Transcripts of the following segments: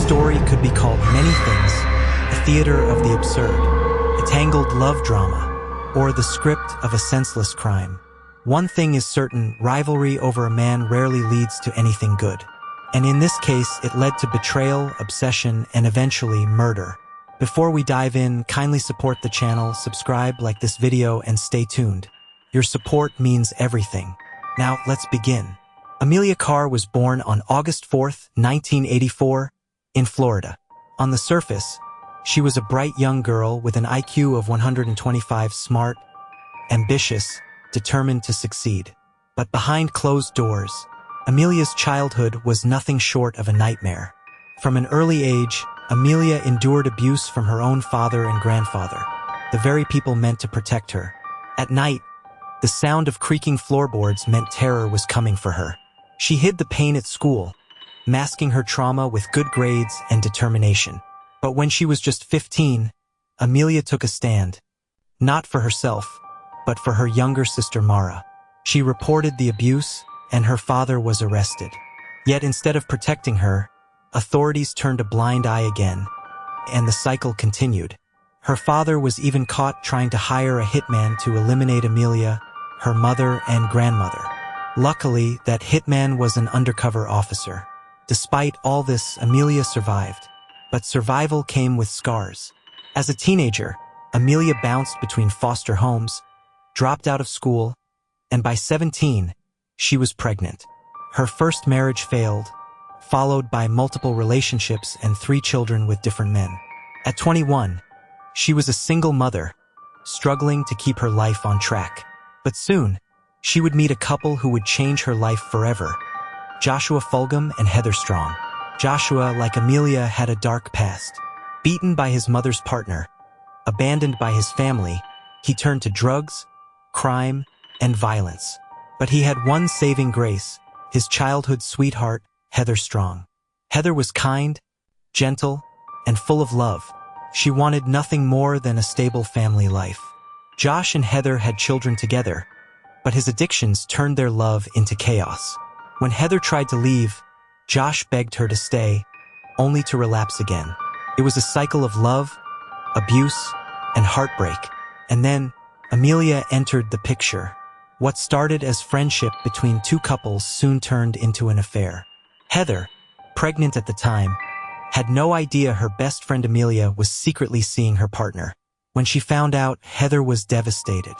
story could be called many things: a theater of the absurd, a tangled love drama, or the script of a senseless crime. One thing is certain: rivalry over a man rarely leads to anything good. And in this case, it led to betrayal, obsession, and eventually murder. Before we dive in, kindly support the channel, subscribe, like this video, and stay tuned. Your support means everything. Now, let's begin. Amelia Carr was born on August 4, 1984, in Florida. On the surface, she was a bright young girl with an IQ of 125, smart, ambitious, determined to succeed. But behind closed doors, Amelia's childhood was nothing short of a nightmare. From an early age, Amelia endured abuse from her own father and grandfather, the very people meant to protect her. At night, the sound of creaking floorboards meant terror was coming for her. She hid the pain at school, masking her trauma with good grades and determination. But when she was just 15, Amelia took a stand. Not for herself, but for her younger sister Mara. She reported the abuse, and her father was arrested. Yet instead of protecting her, authorities turned a blind eye again, and the cycle continued. Her father was even caught trying to hire a hitman to eliminate Amelia, her mother, and grandmother. Luckily, that hitman was an undercover officer. Despite all this, Amelia survived. But survival came with scars. As a teenager, Amelia bounced between foster homes, dropped out of school, and by 17, she was pregnant. Her first marriage failed, followed by multiple relationships and 3 children with different men. At 21, she was a single mother, struggling to keep her life on track. But soon, she would meet a couple who would change her life forever: Joshua Fulgham and Heather Strong. Joshua, like Amelia, had a dark past. Beaten by his mother's partner, abandoned by his family, he turned to drugs, crime, and violence. But he had one saving grace: his childhood sweetheart, Heather Strong. Heather was kind, gentle, and full of love. She wanted nothing more than a stable family life. Josh and Heather had children together, but his addictions turned their love into chaos. When Heather tried to leave, Josh begged her to stay, only to relapse again. It was a cycle of love, abuse, and heartbreak. And then, Amelia entered the picture. What started as friendship between 2 couples soon turned into an affair. Heather, pregnant at the time, had no idea her best friend Amelia was secretly seeing her partner. When she found out, Heather was devastated.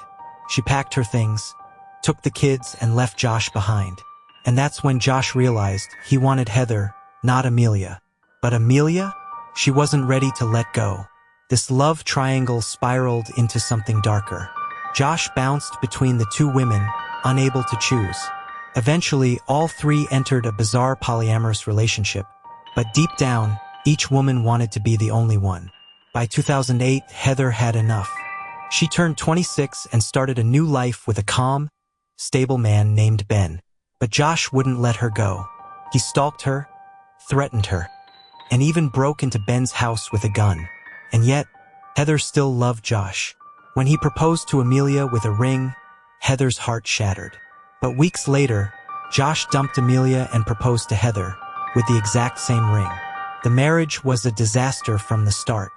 She packed her things, took the kids, and left Josh behind. And that's when Josh realized he wanted Heather, not Amelia. But Amelia? She wasn't ready to let go. This love triangle spiraled into something darker. Josh bounced between the 2 women, unable to choose. Eventually, all 3 entered a bizarre polyamorous relationship, but deep down, each woman wanted to be the only one. By 2008, Heather had enough. She turned 26 and started a new life with a calm, stable man named Ben. But Josh wouldn't let her go. He stalked her, threatened her, and even broke into Ben's house with a gun. And yet, Heather still loved Josh. When he proposed to Amelia with a ring, Heather's heart shattered. But weeks later, Josh dumped Amelia and proposed to Heather with the exact same ring. The marriage was a disaster from the start.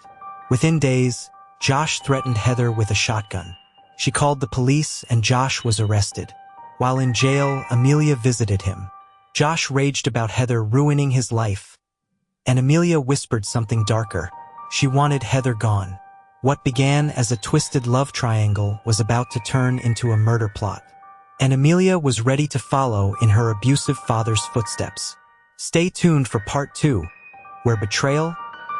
Within days, Josh threatened Heather with a shotgun. She called the police and Josh was arrested. While in jail, Amelia visited him. Josh raged about Heather ruining his life, and Amelia whispered something darker. She wanted Heather gone. What began as a twisted love triangle was about to turn into a murder plot. And Amelia was ready to follow in her abusive father's footsteps. Stay tuned for part 2, where betrayal,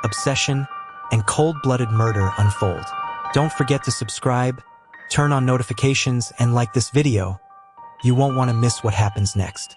obsession, and cold-blooded murder unfold. Don't forget to subscribe, turn on notifications, and like this video. You won't want to miss what happens next.